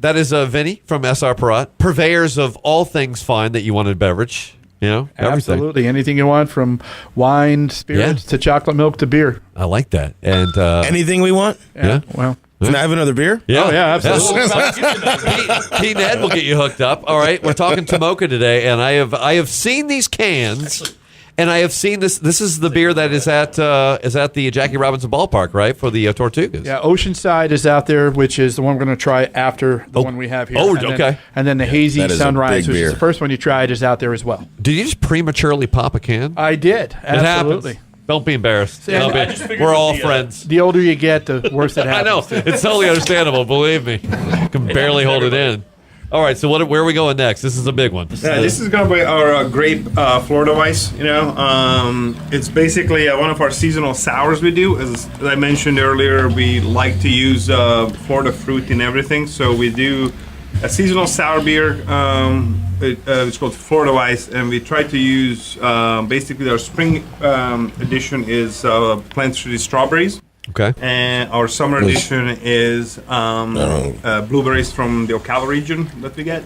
That is Vinnie from SR Perrott, purveyors of all things fine that you want in a beverage. You know, everything. Absolutely. Anything you want, from wine, spirits, to chocolate milk to beer. I like that. And anything we want? Yeah. Well, can I have another beer? Yeah. Oh, yeah, absolutely. Pete and Ed will get you hooked up. All right, we're talking Tomoka today, and I have seen these cans. And I have seen this. This is the beer that is at the Jackie Robinson Ballpark, right, for the Tortugas. Yeah, Oceanside is out there, which is the one we're going to try after the one we have here. Oh, and okay. And then the Hazy that is a Sunrise, big which beer. is the first one you tried, is out there as well. Did you just prematurely pop a can? I did. Absolutely. It happens. Don't be embarrassed. Yeah, I just figured We're all the, friends. The older you get, the worse it I happens. know. It's totally understandable. Believe me. I can barely hold it in. All right, so where are we going next? This is a big one. Yeah, this is going to be our Grape Florida Weiss. You know, it's basically one of our seasonal sours we do. As I mentioned earlier, we like to use Florida fruit in everything. So we do a seasonal sour beer. It's called Florida Weiss, and we try to use basically our spring edition is plant-treated strawberries. Okay. And our summer edition is blueberries from the Ocala region that we get.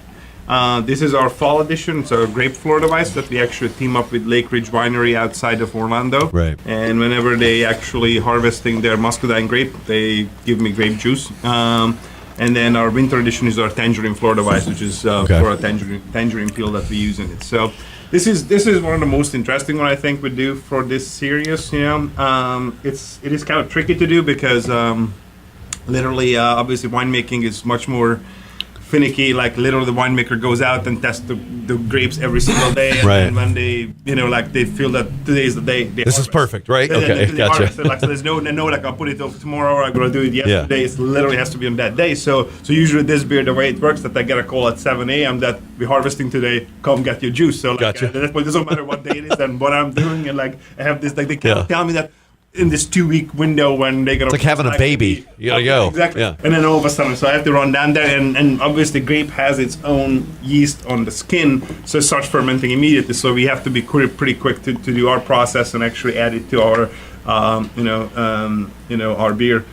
This is our fall edition. It's a Grape Florida Weiss that we actually team up with Lake Ridge Winery outside of Orlando. Right. And whenever they actually harvesting their muscadine grape, they give me grape juice. And then our winter edition is our Tangerine Florida Weiss, which is for a tangerine peel that we use in it. So this is one of the most interesting one I think we do for this series. You know, it is kind of tricky to do because literally, obviously, winemaking is much more finicky. Like literally, the winemaker goes out and tests the grapes every single day, and then when they, you know, like they feel that today is the day. This is perfect, right? Okay, gotcha. Like, so there's no like I'll put it off tomorrow or I'm gonna do it yesterday. It literally has to be on that day. So usually this beer, the way it works, that I get a call at 7 a.m. that we're harvesting today. Come get your juice. So like, gotcha. At that point, it doesn't matter what day it is and what I'm doing, and like I have this like they can't tell me that. In this 2-week window when they're gonna, it's like having a baby. You gotta go. Exactly. Yeah. And then all of a sudden, so I have to run down there, and obviously grape has its own yeast on the skin, so it starts fermenting immediately. So we have to be pretty quick to do our process and actually add it to our, our beer,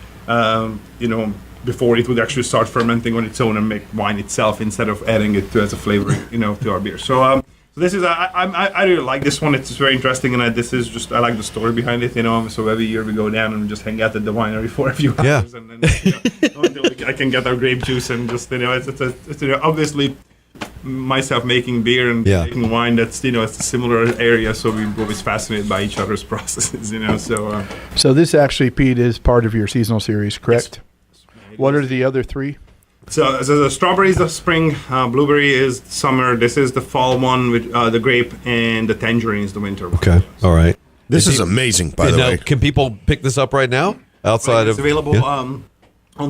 before it would actually start fermenting on its own and make wine itself instead of adding it as a flavor, to our beer. So. This is I really like this one. It's very interesting, and I like the story behind it. So every year we go down and just hang out at the winery for a few hours, and then until I can get our grape juice and just it's obviously myself making beer and making wine. That's it's a similar area, so we're always fascinated by each other's processes. So this actually, Pete, is part of your seasonal series, correct? Yes. What are the other three? So the strawberry is the spring, blueberry is summer, this is the fall one with the grape, and the tangerine is the winter one. Okay, all right. This is amazing, by the way. Can people pick this up right now? Outside it's available on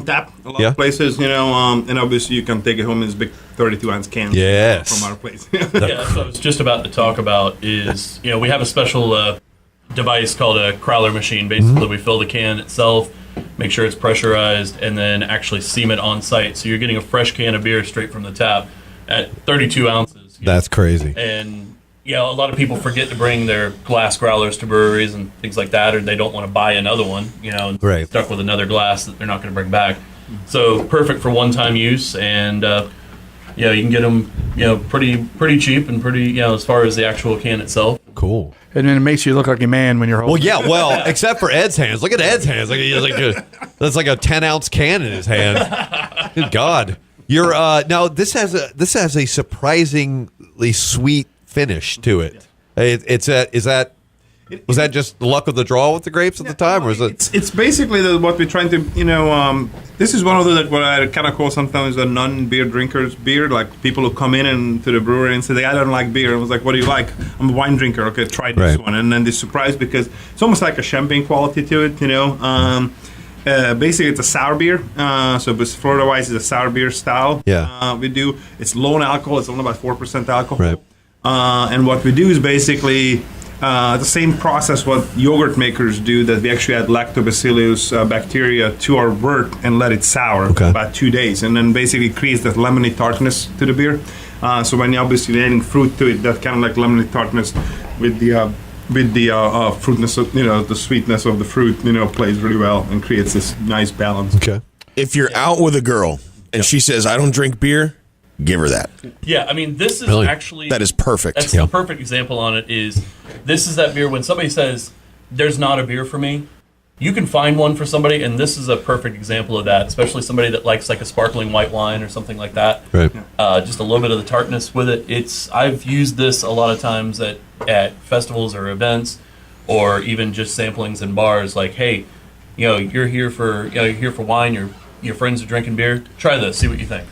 tap a lot of places, and obviously you can take it home in this big 32-ounce can from our place. That's what I was just about to talk about is, we have a special device called a Crowler machine. Basically, we fill the can itself, make sure it's pressurized, and then actually seam it on site. So you're getting a fresh can of beer straight from the tap at 32 ounces. That's crazy. And, a lot of people forget to bring their glass growlers to breweries and things like that, or they don't want to buy another one, and stuck with another glass that they're not going to bring back. So perfect for one-time use, and, you can get them, pretty cheap and pretty, as far as the actual can itself. Cool. And then it makes you look like a man when you're holding it. Except for Ed's hands. Look at Ed's hands. That's like a 10-ounce can in his hand. Good God. You're now this has a surprisingly sweet finish to it. Was that just the luck of the draw with the grapes at the time, or is it? It's basically what we're trying to, this is one of the what I kind of call sometimes a non-beer drinkers beer, like people who come in and to the brewery and say, I don't like beer. I was like, what do you like? I'm a wine drinker. Okay, try this one, and then they're surprised because it's almost like a champagne quality to it, Basically, it's a sour beer. So Florida Weiss is a sour beer style. We do. It's low in alcohol. It's only about 4% alcohol. Right. And what we do is basically the same process what yogurt makers do, that we actually add lactobacillus bacteria to our wort and let it sour for about 2 days, and then basically creates that lemony tartness to the beer. So when you're obviously adding fruit to it, that kind of like lemony tartness with the fruitness of, the sweetness of the fruit, plays really well and creates this nice balance. Okay. If you're out with a girl and she says, I don't drink beer, give her that. Yeah, I mean, this is Really? actually... That is perfect. That's the perfect example on it is, this is that beer when somebody says, there's not a beer for me, you can find one for somebody, and this is a perfect example of that, especially somebody that likes like a sparkling white wine or something like that. Right. Just a little bit of the tartness with it. I've used this a lot of times at festivals or events, or even just samplings in bars. Like, hey, you're here for wine. Your friends are drinking beer. Try this. See what you think.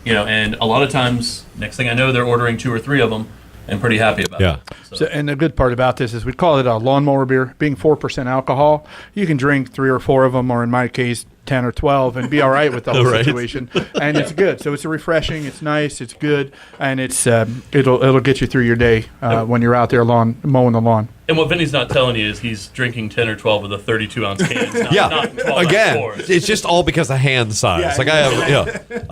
And a lot of times, next thing I know, they're ordering 2 or 3 of them. And pretty happy about it. So, and the good part about this is we call it a lawnmower beer. Being 4% alcohol, you can drink 3 or 4 of them, or in my case, 10 or 12, and be all right with the whole situation. And it's good. So it's refreshing. It's nice. It's good, and it's it'll get you through your day when you're out there mowing the lawn. And what Vinny's not telling you is he's drinking 10 or 12 of the 32-ounce cans. Not 12 Again, ounce it's just all because of hand size. Like I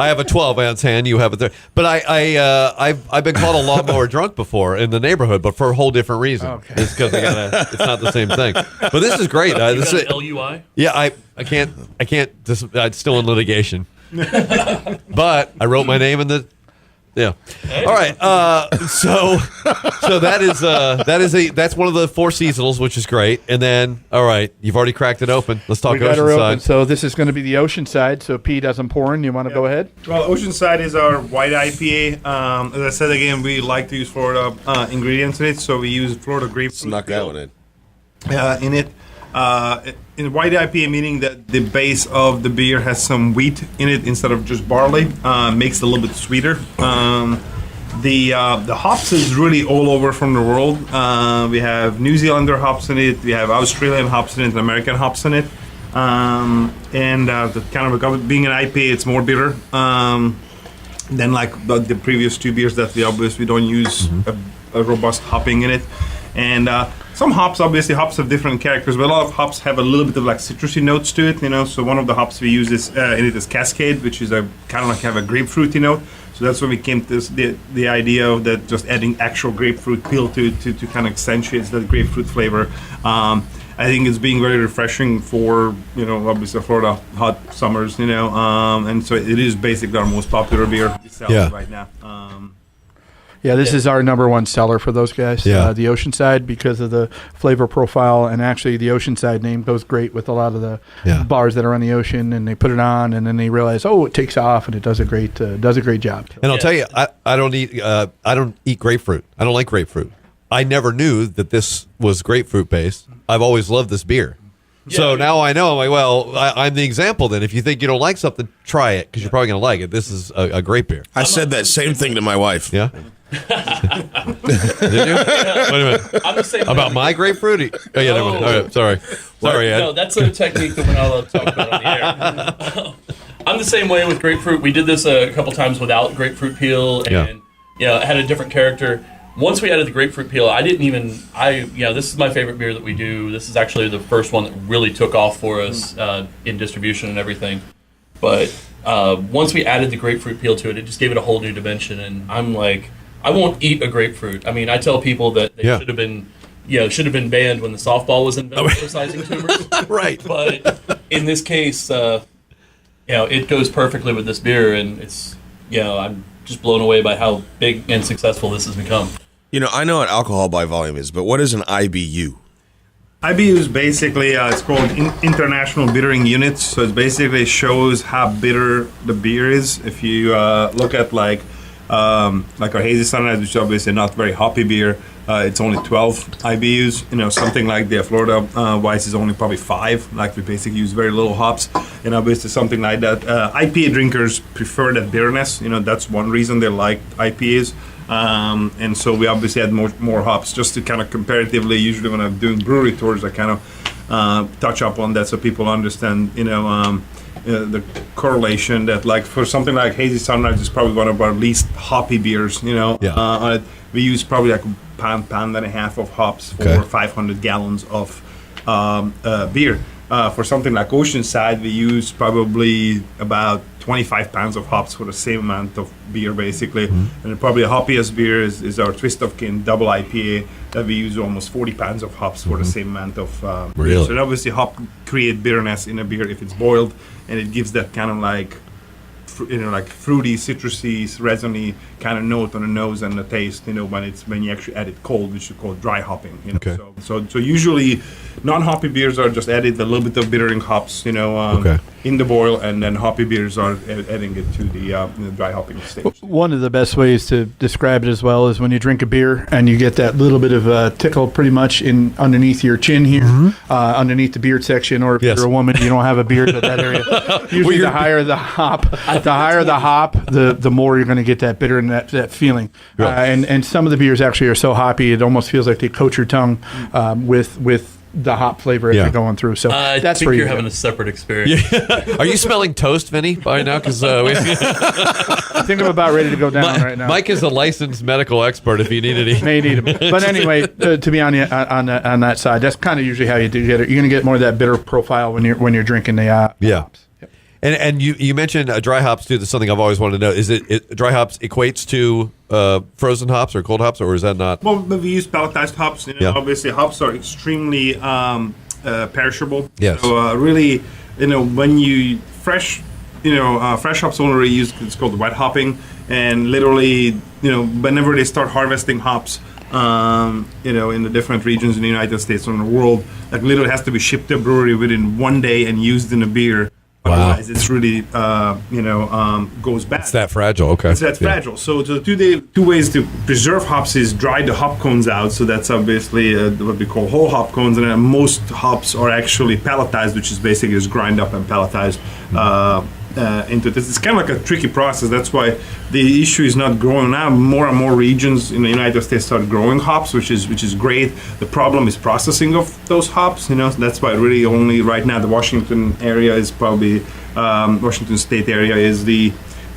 have a 12-ounce hand, you have a 30. But I've been called a lawnmower drunk before in the neighborhood, but for a whole different reason. Okay. It's because it's not the same thing. But this is great. This is LUI. Yeah, I can't. It's still in litigation. But I wrote my name in the. Yeah. All right. So that's one of the 4 seasonals, which is great. And then, all right, you've already cracked it open. Let's talk Oceanside. So this is going to be the Oceanside. So Pete, as I'm pouring, you want to go ahead? Well, Oceanside is our white IPA. As I said again, we like to use Florida ingredients in it, so we use Florida grape. Snuck that one in. In it. In white IPA, meaning that the base of the beer has some wheat in it instead of just barley, makes it a little bit sweeter. The hops is really all over from the world. We have New Zealander hops in it, we have Australian hops in it, and American hops in it. The kind of being an IPA, it's more bitter than like the previous 2 beers that we obviously don't use a robust hopping in it. And some hops have different characters, but a lot of hops have a little bit of like citrusy notes to it, So one of the hops we use in it is Cascade, which is a kind of like have a grapefruity note. So that's when we came to the idea of that, just adding actual grapefruit peel to kind of accentuate that grapefruit flavor. I think it's being very refreshing for obviously Florida hot summers, and so it is basically our most popular beer right now. Yeah, this is our number 1 seller for those guys. Yeah. The Oceanside, because of the flavor profile, and actually the Oceanside name goes great with a lot of the bars that are on the ocean, and they put it on, and then they realize, it takes off, and it does a great job. And I'll tell you, I don't eat grapefruit. I don't like grapefruit. I never knew that this was grapefruit based. I've always loved this beer. Yeah, so now I know. I'm like, well, I'm the example then. If you think you don't like something, try it, because you're probably going to like it. This is a great beer. I said that same thing to my wife. Yeah. Did you? Wait a minute. I'm the same about my grapefruit? Oh, yeah, never mind. All right, sorry, Ed. No, that's a technique that we're not allowed to talk about on the air. I'm the same way with grapefruit. We did this a couple times without grapefruit peel, and it had a different character. Once we added the grapefruit peel, this is my favorite beer that we do. This is actually the first one that really took off for us in distribution and everything. But once we added the grapefruit peel to it, it just gave it a whole new dimension. And I'm like, I won't eat a grapefruit. I mean, I tell people that they should have been banned when the softball was invented for sizing tumors. Right. But in this case, it goes perfectly with this beer, and it's, I'm just blown away by how big and successful this has become. I know what alcohol by volume is, but what is an IBU? IBU is basically, it's called International Bittering Units. So it basically shows how bitter the beer is. If you look at like our Hazy Sunrise, which is obviously not very hoppy beer, it's only 12 IBUs. Something like the Florida Wiesse is only probably 5. Like we basically use very little hops. And obviously something like that. IPA drinkers prefer that bitterness. That's one reason they like IPAs. And so we obviously had more hops just to kind of comparatively. Usually when I'm doing brewery tours, I kind of touch up on that so people understand, the correlation that, like, for something like Hazy Sunrise is probably one of our least hoppy beers. We use probably like a pound and a half of hops for 500 gallons of beer. For something like Oceanside, we use probably about 25 pounds of hops for the same amount of beer, basically. Mm-hmm. And probably the hoppiest beer is our Twist of Kin double IPA that we use almost 40 pounds of hops for the same amount of beer. So obviously hop create bitterness in a beer if it's boiled, and it gives that kind of like like fruity, citrusy, resiny kind of note on the nose and the taste. When you actually add it cold, which is called dry hopping. Okay. So usually, non-hoppy beers are just added a little bit of bittering hops, in the boil, and then hoppy beers are adding it to the dry hopping stage. One of the best ways to describe it as well is when you drink a beer and you get that little bit of a tickle pretty much in underneath your chin here, underneath the beard section, or if you're a woman, you don't have a beard at that area. Usually the higher the hop, the more you're going to get that bitter and that feeling. And some of the beers actually are so hoppy, it almost feels like they coat your tongue with the hop flavor as you're going through. So that's where where you're having a separate experience. Are you smelling toast, Vinnie, by now? Because I think I'm about ready to go down right now. Mike is a licensed medical expert if you need any. May need him. But anyway, to be on that side, that's kind of usually how you do get it. You're going to get more of that bitter profile when you're drinking the hops. And you mentioned dry hops too. That's something I've always wanted to know. Is it dry hops equates to frozen hops or cold hops, or is that not? Well, we use pelletized hops. Obviously, hops are extremely perishable. Yes. So really, when you fresh hops only use, it's called wet hopping, and literally, whenever they start harvesting hops, in the different regions in the United States or in the world, like literally has to be shipped to a brewery within 1 day and used in a beer. Otherwise, it's really, goes bad. It's that fragile. Okay. It's that fragile. So the two ways to preserve hops is dry the hop cones out. So that's obviously what we call whole hop cones. And then most hops are actually pelletized, which is basically just grind up and pelletized into this. It's kind of like a tricky process. That's why the issue is not growing now. More and more regions in the United States start growing hops, which is great. The problem is processing of those hops. That's why really only right now the Washington area is probably Washington State area is the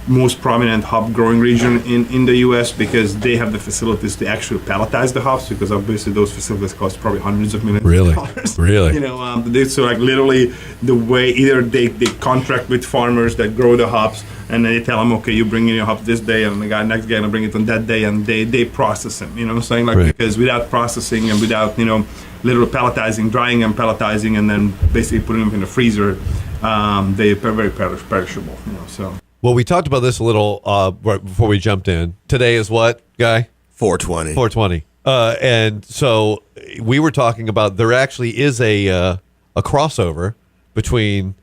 most prominent hop growing region in the U.S. because they have the facilities to actually pelletize the hops, because obviously those facilities cost probably hundreds of millions of dollars. Really? So like literally the way either they contract with farmers that grow the hops, and they tell them, okay, you bring in your hops this day, and the guy next guy will bring it on that day, and they process them. You know what I'm saying? Because without processing and without literal pelletizing, drying and pelletizing, and then basically putting them in the freezer, they are very perishable. So. Well, we talked about this a little right before we jumped in. Today is what, Guy? 420. 420. And so we were talking about there actually is a crossover between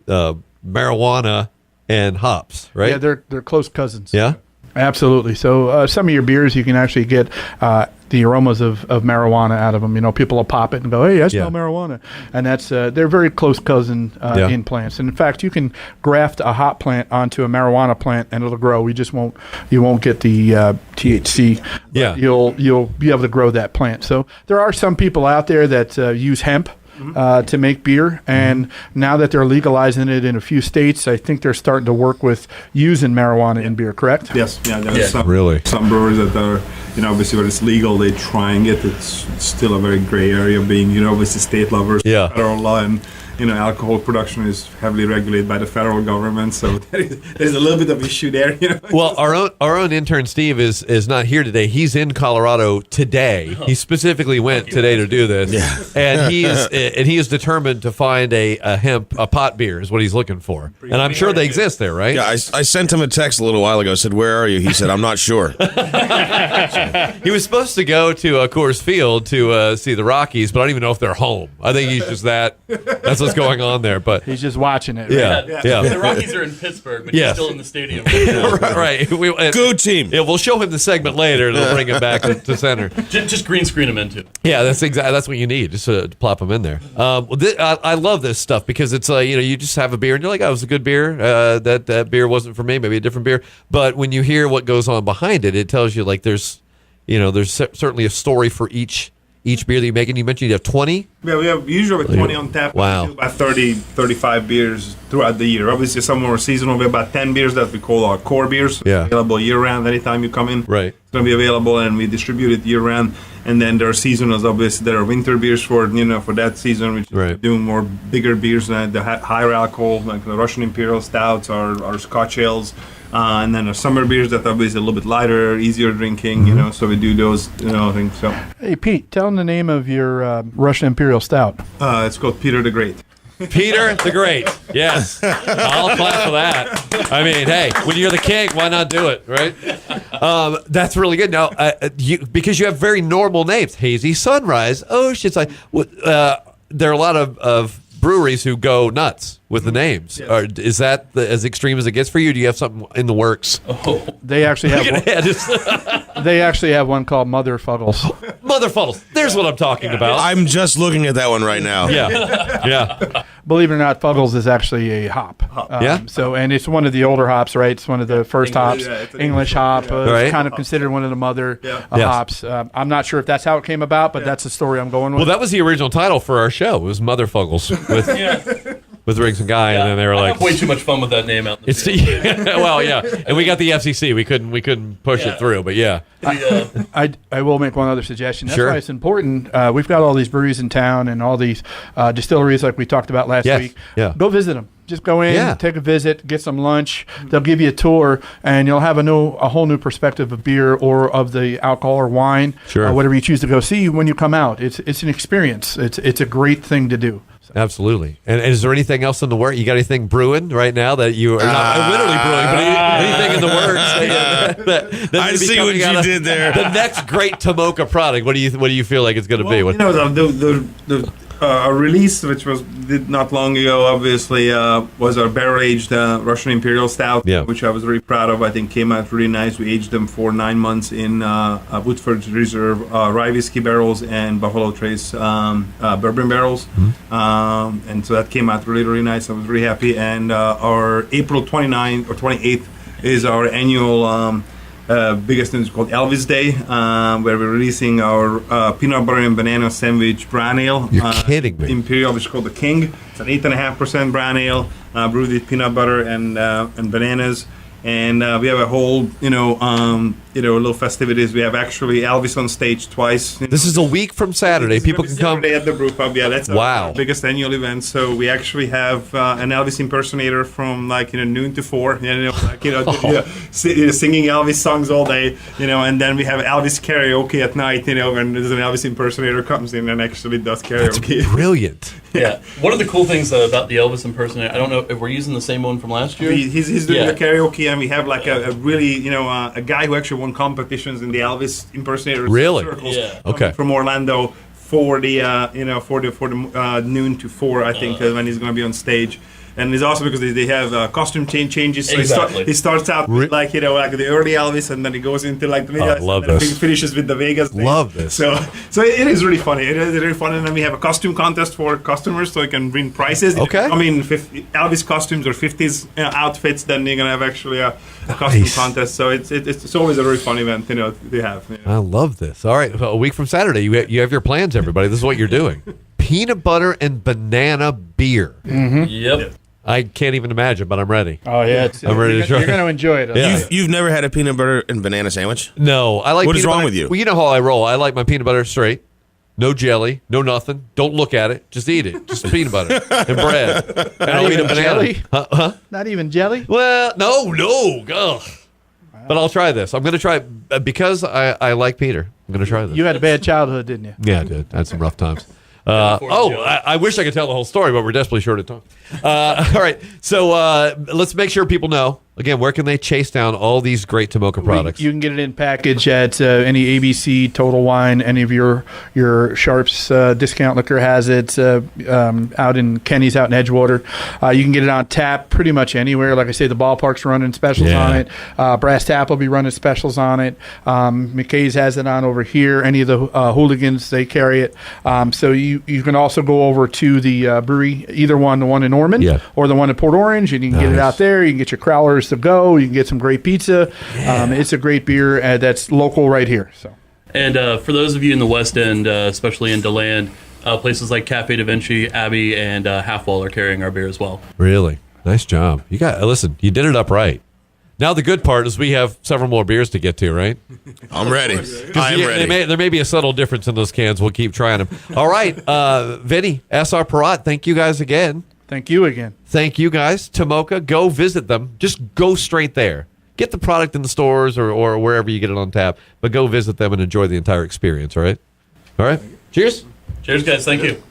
marijuana and hops, right? Yeah, they're close cousins. Yeah? Absolutely. So some of your beers, you can actually get the aromas of marijuana out of them. People will pop it and go, hey, I smell marijuana. And that's they're very close cousin in plants. And in fact, you can graft a hop plant onto a marijuana plant and it'll grow. You won't get the THC. But you'll be able to grow that plant. So there are some people out there that use hemp to make beer, and now that they're legalizing it in a few states, I think they're starting to work with using marijuana in beer, correct? Yes, there's some brewers that are, obviously when it's legal, they're trying it. It's still a very gray area, being, obviously state lovers, federal law, and alcohol production is heavily regulated by the federal government, so there's a little bit of issue there. Well, our own intern Steve is not here today. He's in Colorado today. He specifically went today to do this, and he is determined to find a pot beer is what he's looking for, and I'm sure they exist there, right? Yeah, I sent him a text a little while ago. I said, "Where are you?" He said, "I'm not sure." He was supposed to go to Coors Field to see the Rockies, but I don't even know if they're home. I think he's just that's what's going on there, but he's just watching it. Yeah. The Rockies are in Pittsburgh, but he's still in the stadium. Right. Good team. Yeah, we'll show him the segment later, and we'll bring him back to center. Just green screen him into. Yeah, that's what you need, just to plop him in there. I love this stuff because it's you just have a beer and you're like, oh, it was a good beer. That beer wasn't for me, maybe a different beer. But when you hear what goes on behind it, it tells you like there's certainly a story for each beer that you make. And you mentioned you have 20? Yeah, we have usually 20 on tap. Wow. We do about 30, 35 beers throughout the year. Obviously, some more seasonal. We have about 10 beers that we call our core beers. Yeah. Available year-round. Anytime you come in, right, it's going to be available, and we distribute it year-round. And then there are seasonals, obviously. There are winter beers for that season, which is doing more bigger beers, the higher alcohol, like the Russian Imperial Stouts or Scotch Ales. And then the summer beers that are obviously a little bit lighter, easier drinking, so we do those, things. So. Hey, Pete, tell them the name of your Russian Imperial Stout. It's called Peter the Great. Peter the Great. Yes. I'll clap for that. I mean, hey, when you're the king, why not do it, right? That's really good. Now, because you have very normal names. Hazy Sunrise, Oceanside. There are a lot of breweries who go nuts with the names. Yes. Is that as extreme as it gets for you? Do you have something in the works? Oh, They actually have they actually have one called Mother Fuggles. Motherfuddles. There's what I'm talking about. I'm just looking at that one right now. Yeah. Believe it or not, Fuggles is actually a hop. Yeah? So, and it's one of the older hops, right? It's one of the first English, hops. yeah, it's an English hop. yeah. It's Right. kind of considered one of the mother Yeah. Yes. hops. I'm not sure if that's how it came about, but that's the story I'm going with. Well, that was the original title for our show. It was Motherfuggles with Riggs and Guy, and then they were I like, have way too much fun with that name out in the "It's field. well, yeah." And we got the FCC. We couldn't push it through, but yeah. I will make one other suggestion. That's Sure. why it's important. We've got all these breweries in town and all these distilleries like we talked about last Yes. week. Yeah. Go visit them. Just go in, Yeah. take a visit, get some lunch. They'll give you a tour, and you'll have a whole new perspective of beer or of the alcohol or wine, Sure. whatever you choose to go see when you come out. It's an experience. It's a great thing to do. Absolutely. And is there anything else in the works? You got anything brewing right now that you are not literally brewing, but anything in the works? That I may be see what coming out you of did there. The next great Tomoka product. What do you feel like it's going to be? Well, a release which was did not long ago, obviously, was our barrel-aged Russian Imperial Stout, Yeah. which I was very proud of. I think came out really nice. We aged them for 9 months in Woodford Reserve rye whiskey barrels and Buffalo Trace bourbon barrels, and so that came out really, really nice. I was really happy. And our April 29th or 28th is our annual biggest thing is called Elvis Day, where we're releasing our peanut butter and banana sandwich brown ale. You're kidding me. Imperial, which is called the King. It's an 8.5% brown ale, brewed with peanut butter and bananas. And we have a whole, little festivities. We have actually Elvis on stage twice. This is a week from Saturday. It's People gonna can be come. Saturday at the brew pub. Yeah, that's Wow. our biggest annual event. So we actually have an Elvis impersonator from noon to 4. Singing Elvis songs all day. And then we have Elvis karaoke at night. And there's an Elvis impersonator comes in and actually does karaoke. Brilliant. Yeah. One of the cool things about the Elvis impersonator, I don't know if we're using the same one from last year. He's doing Yeah. the karaoke, and we have like a really, a guy who actually won competitions in the Elvis impersonator Really? circles. Yeah. Okay. From Orlando for the noon to 4, I think, when he's going to be on stage. And it's also because they have costume changes. So Exactly. he starts out with like the early Elvis, and then he goes into like the Vegas. love and then this. He finishes with the Vegas thing. Love this. So it is really funny. It is really fun. And then we have a costume contest for customers, so you can win prizes. Okay. I mean, Elvis costumes or 50s outfits. Then you're gonna have actually a costume contest. So it's always a really fun event. They have. I love this. All right, well, a week from Saturday, you have your plans, everybody. This is what you're doing. Peanut butter and banana beer. Yep. I can't even imagine, but I'm ready. Oh yeah, I'm ready to try. You're going to enjoy it. Yeah. You've never had a peanut butter and banana sandwich? No, I like. What is peanut wrong butter. with you? Well, you know how I roll. I like my peanut butter straight, no jelly, no nothing. Don't look at it. Just eat it. Just peanut butter and bread. And I'll eat a even banana. jelly? Huh? Not even jelly. Well, no. Ugh. But I'll try this. I'm going to try it because I like Peter. I'm going to try this. You had a bad childhood, didn't you? Yeah, I did. I had some rough times. I wish I could tell the whole story, but we're desperately short of time. All right, so let's make sure people know, again, where can they chase down all these great Tomoka products? You can get it in package at any ABC, Total Wine, any of your Sharps discount liquor has it. Out in Kenny's out in Edgewater. You can get it on tap pretty much anywhere. Like I say, the ballpark's running specials on it. Brass Tap will be running specials on it. McKay's has it on over here. Any of the hooligans, they carry it. So you can also go over to the brewery, either one, the one in Norman or the one in Port Orange, and you can get it out there. You can get your Crowlers to go. You can get some great pizza. It's a great beer that's local right here. So. And for those of you in the West End, especially in DeLand, places like Cafe Da Vinci, Abbey, and Half Wall are carrying our beer as well. Really? Nice job. You did it up right. Now the good part is we have several more beers to get to, right? I'm ready. I'm ready. There may be a subtle difference in those cans. We'll keep trying them. All right, Vinnie, SR Perrott, thank you guys again. Thank you again. Thank you guys. Tomoka, go visit them. Just go straight there. Get the product in the stores or wherever you get it on tap, but go visit them and enjoy the entire experience, all right? All right. Cheers. Cheers, guys. Thank you.